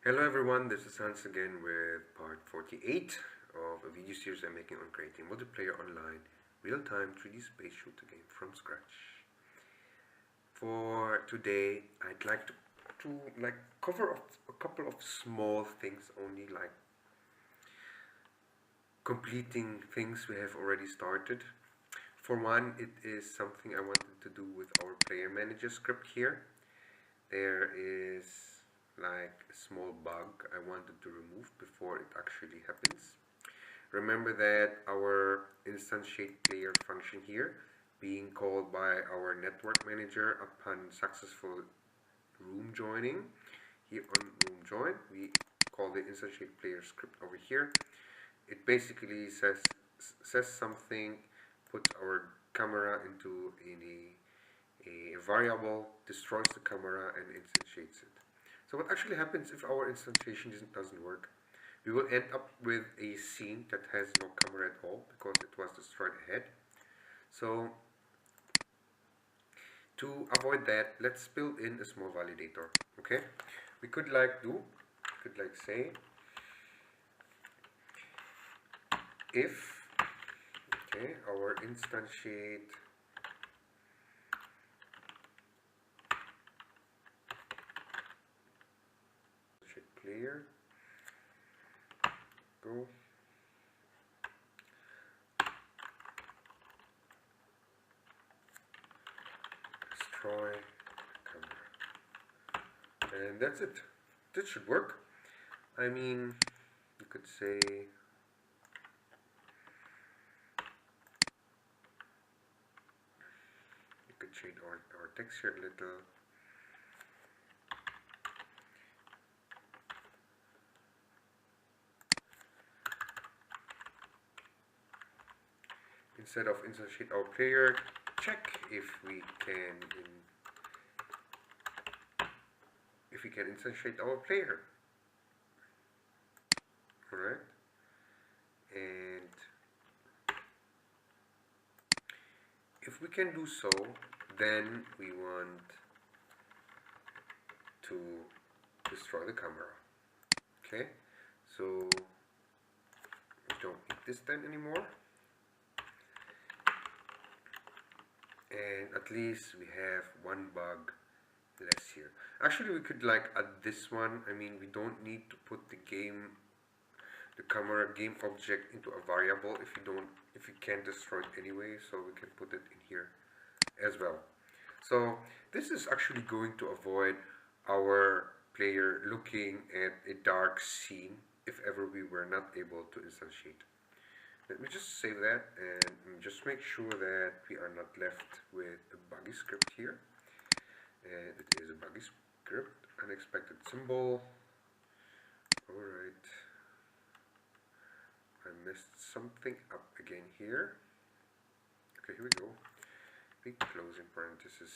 Hello everyone, this is Hans again with part 48 of a video series I'm making on creating multiplayer online real-time 3D space shooter game from scratch. For today, I'd like to cover a couple of small things only, like completing things we have already started. For one, it is something I wanted to do with our player manager script here. There is like a small bug I wanted to remove before it actually happens. Remember that our instantiate player function here being called by our network manager upon successful room joining. Here on room join we call the instantiate player script over here. It basically says something, puts our camera into a variable, destroys the camera and instantiates it. So what actually happens if our instantiation doesn't work? We will end up with a scene that has no camera at all because it was destroyed ahead. So to avoid that, let's build in a small validator. Okay, we could say if our instantiate player go destroy camera, and that's it. This should work. I mean, you could say change our texture a little. Instead of instantiate our player, check if we can instantiate our player. Alright, and if we can do so, then we want to destroy the camera. Okay, so we don't need this then anymore, and at least we have one bug less here. Actually, we could add this one. I mean, we don't need to put the camera game object into a variable if you can't destroy it anyway, so we can put it in here as well. So this is actually going to avoid our player looking at a dark scene if ever we were not able to instantiate. Let me just save that and just make sure that we are not left with a buggy script here. And it is a buggy script, unexpected symbol. Alright, I messed something up again here. Okay, here we go. Big closing parenthesis.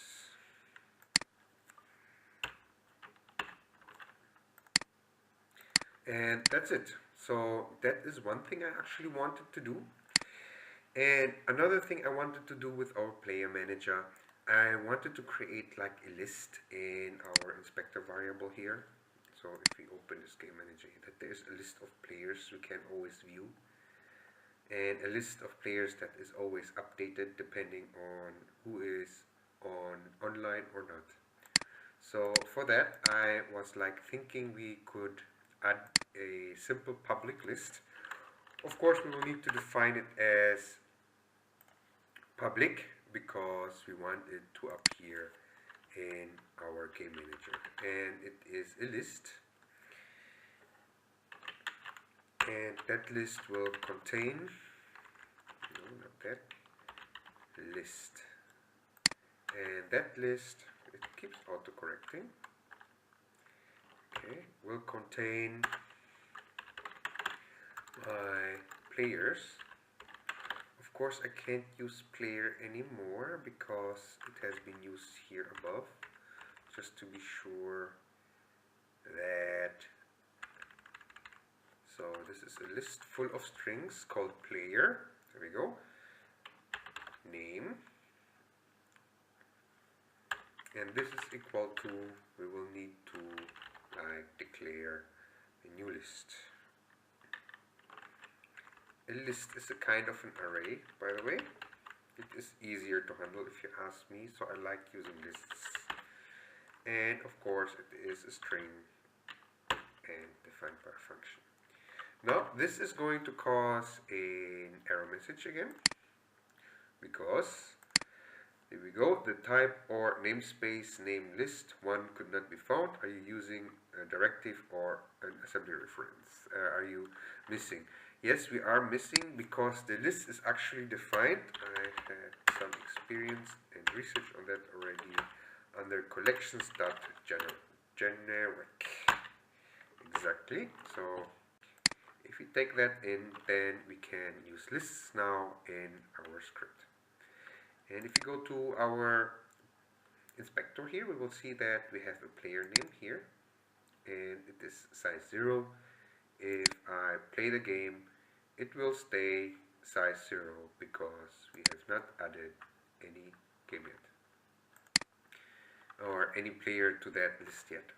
And that's it. So that is one thing I actually wanted to do. And another thing I wanted to do with our player manager, I wanted to create like a list in our inspector variable here. So if we open this game manager, that there's a list of players we can always view, and a list of players that is always updated depending on who is online or not. So for that, I was thinking we could add a simple public list. Of course, we will need to define it as public because we want it to appear in our game manager, and it is a list, and that list will contain list, and that list, it keeps auto-correcting, okay, will contain my players. Of course, I can't use player anymore because it has been used here above, just to be sure that. So this is a list full of strings called player. There we go. Name, and this is equal to, we will need to declare a new list. A list is a kind of an array, by the way. It is easier to handle if you ask me, so I like using lists. And of course it is a string and defined by a function. Now this is going to cause an error message again, because here we go, the type or namespace name list one could not be found. Are you using a directive or an assembly reference? Are you missing? Yes, we are missing because the list is actually defined. I had some experience and research on that already under collections.generic. Exactly. So if we take that in, then we can use lists now in our script. And if you go to our inspector here, we will see that we have a player name here, and it is size 0. If I play the game, it will stay size 0 because we have not added any game yet, or any player to that list yet.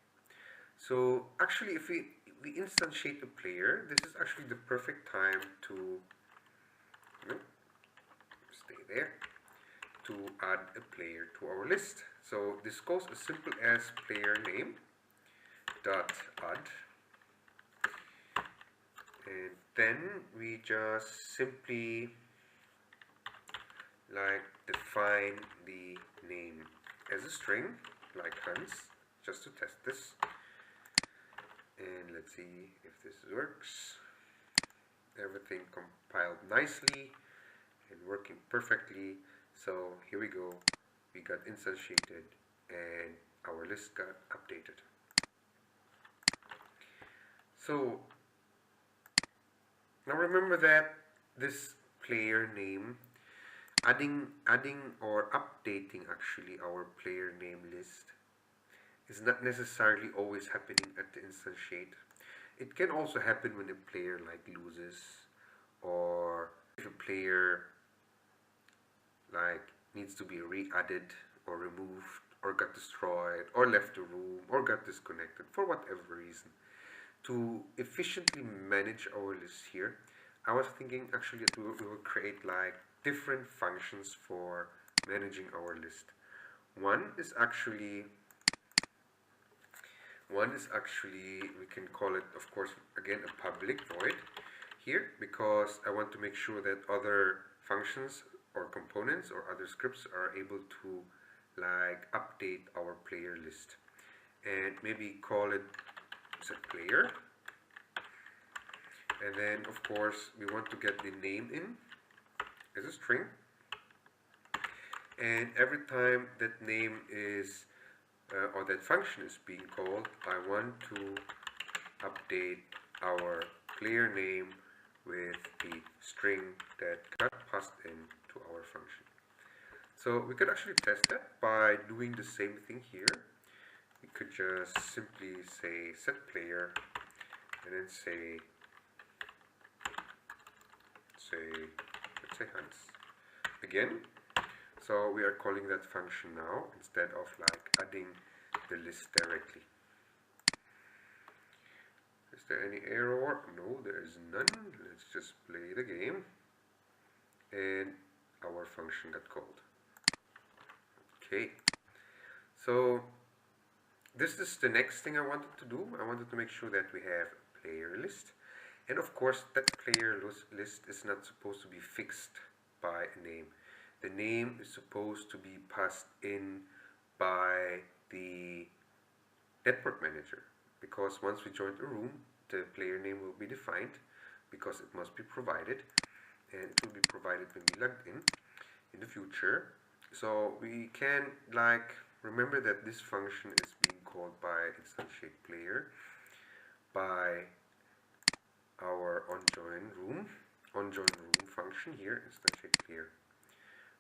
So actually, if we instantiate a player, this is actually the perfect time to stay there, to add a player to our list. So this goes as simple as player name dot add, and then we just simply define the name as a string like Hans, just to test this. And let's see if this works. Everything compiled nicely and working perfectly. So here we go, we got instantiated and our list got updated. So now remember that this player name, adding or updating actually our player name list is not necessarily always happening at the instantiate. It can also happen when a player loses, or if a player needs to be re-added or removed, or got destroyed, or left the room, or got disconnected for whatever reason. To efficiently manage our list here, I was thinking actually that we will create different functions for managing our list. One is actually, we can call it, of course, again, a public void here, because I want to make sure that other functions or components or other scripts are able to update our player list. And maybe call it setPlayer. And then of course we want to get the name in as a string, and every time that name is or that function is being called, I want to update our player name with the string that got passed in to our function. So we could actually test that by doing the same thing here. We could just simply say setPlayer and then say let's say Hans again. So we are calling that function now instead of adding the list directly. Is there any error? No, there is none. Let's just play the game, and our function got called. Okay, so this is the next thing I wanted to do. I wanted to make sure that we have a player list. And of course, that player list is not supposed to be fixed by a name. The name is supposed to be passed in by the network manager, because once we join a room, the player name will be defined, because it must be provided, and it will be provided when we logged in the future. So we can remember that this function is being called by instantiate player by our onJoin room function here, instantiate player.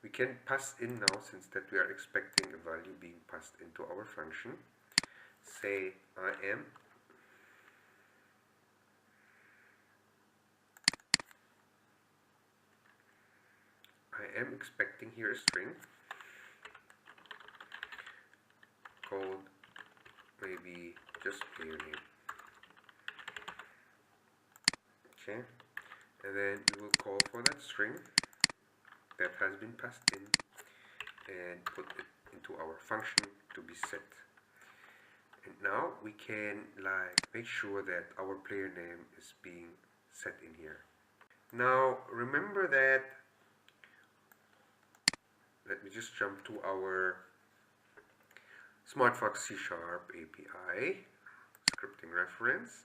We can pass in now, since that we are expecting a value being passed into our function. Say I am expecting here a string called maybe just player name. Okay, and then we will call for that string that has been passed in and put it into our function to be set. And now we can make sure that our player name is being set in here. Now remember that, let me just jump to our SmartFox C# API scripting reference.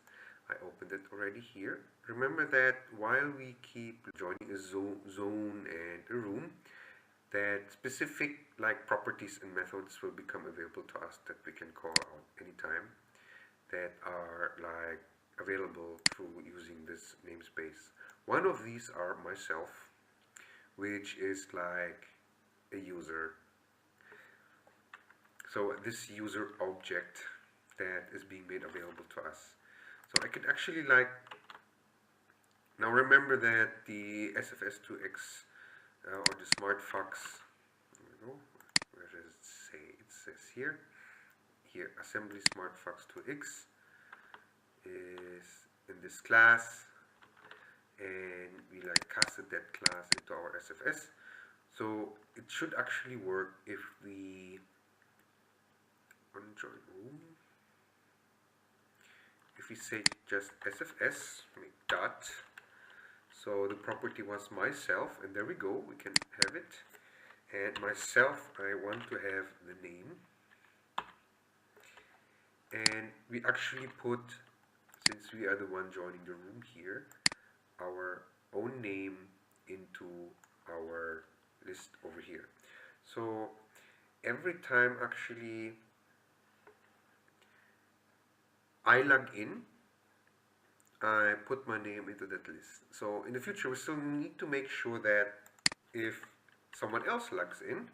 I opened it already here. Remember that while we keep joining a zone and a room, that specific properties and methods will become available to us that we can call out anytime, that are available through using this namespace. One of these are myself, which is a user. So this user object that is being made available to us. So I can actually now remember that the SFS2X or the SmartFox, where does it say? It says here assembly SmartFox2X is in this class, and we casted that class into our SFS. So it should actually work if we unjoin room. If we say just SFS, make dot. So the property was myself, and there we go, we can have it. And myself, I want to have the name. And we actually put, since we are the one joining the room here, our own name into our list over here. So every time actually I log in, I put my name into that list. So in the future we still need to make sure that if someone else logs in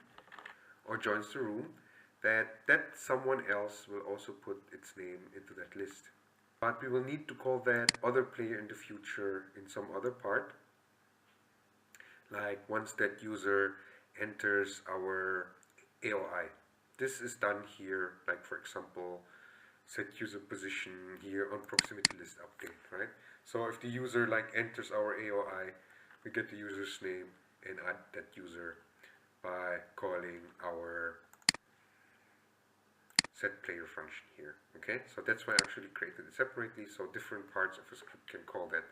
or joins the room, that someone else will also put its name into that list. But we will need to call that other player in the future in some other part. Once that user enters our AoI. This is done here, for example, set user position here on proximity list update, right? So if the user enters our AoI, we get the user's name and add that user by calling our set player function here. Okay, so that's why I actually created it separately, so different parts of a script can call that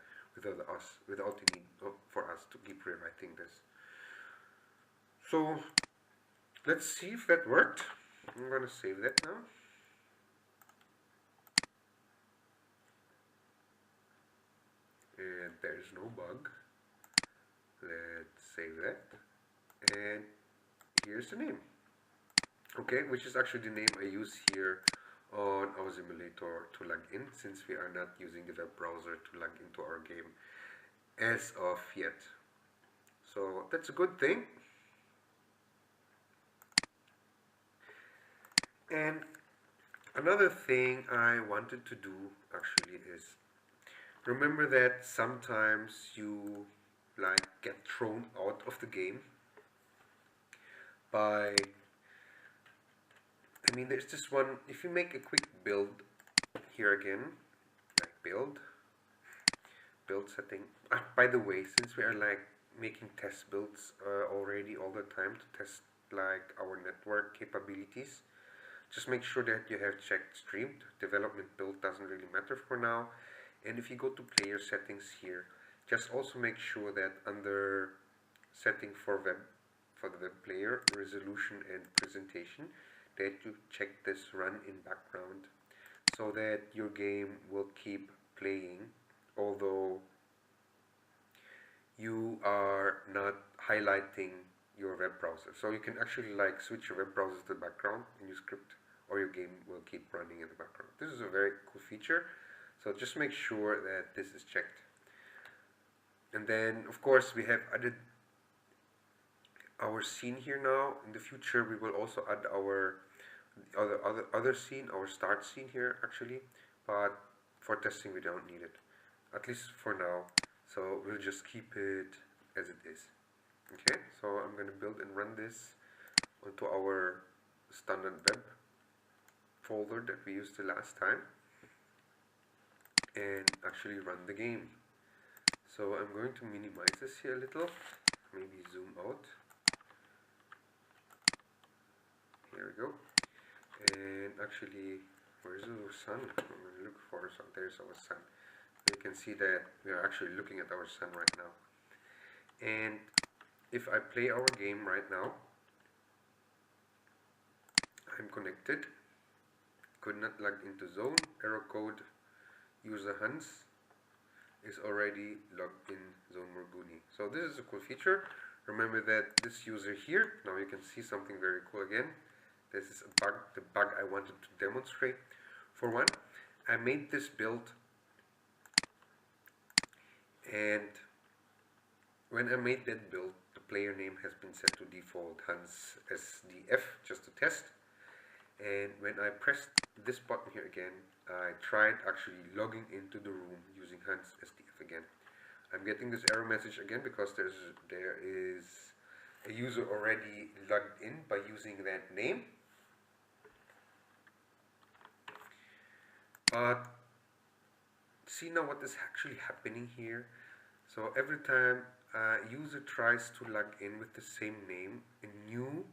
without the need for us to keep rewriting this. So let's see if that worked. I'm gonna save that now. And there's no bug. Let's save that. And here's the name. Okay, which is actually the name I use here on our simulator to log in, since we are not using the web browser to log into our game as of yet. So that's a good thing. And another thing I wanted to do actually is, remember that sometimes you get thrown out of the game by, there's this one, if you make a quick build here again, build setting. By the way, since we are making test builds already all the time to test our network capabilities, just make sure that you have checked streamed. Development build doesn't really matter for now. And if you go to player settings here, just also make sure that under setting for the web player, resolution and presentation, that you check this run in background, so that your game will keep playing although you are not highlighting your web browser. So you can actually switch your web browser to the background in your script, or your game will keep running in the background. This is a very cool feature, so just make sure that this is checked. And then of course we have added our scene here now. In the future we will also add our other scene, our start scene here actually, but for testing we don't need it, at least for now. So we'll just keep it as it is. Okay, so I'm going to build and run this onto our standard web folder that we used the last time, and actually run the game. So I'm going to minimize this here a little, maybe zoom out. Here we go. And actually, where's our sun? I'm going to look for our sun. There's our sun. You can see that we are actually looking at our sun right now. And if I play our game right now, I'm connected, could not log into zone, error code, user Hans is already logged in zone MORGUNI. So this is a cool feature. Remember that this user here, now you can see something very cool again. This is a bug, the bug I wanted to demonstrate. For one, I made this build, and when I made that build, the player name has been set to default Hans SDF, just to test. And when I pressed this button here again, I tried actually logging into the room using Hans SDF again. I'm getting this error message again because there is a user already logged in by using that name. But see now what is actually happening here. So every time a user tries to log in with the same name, a new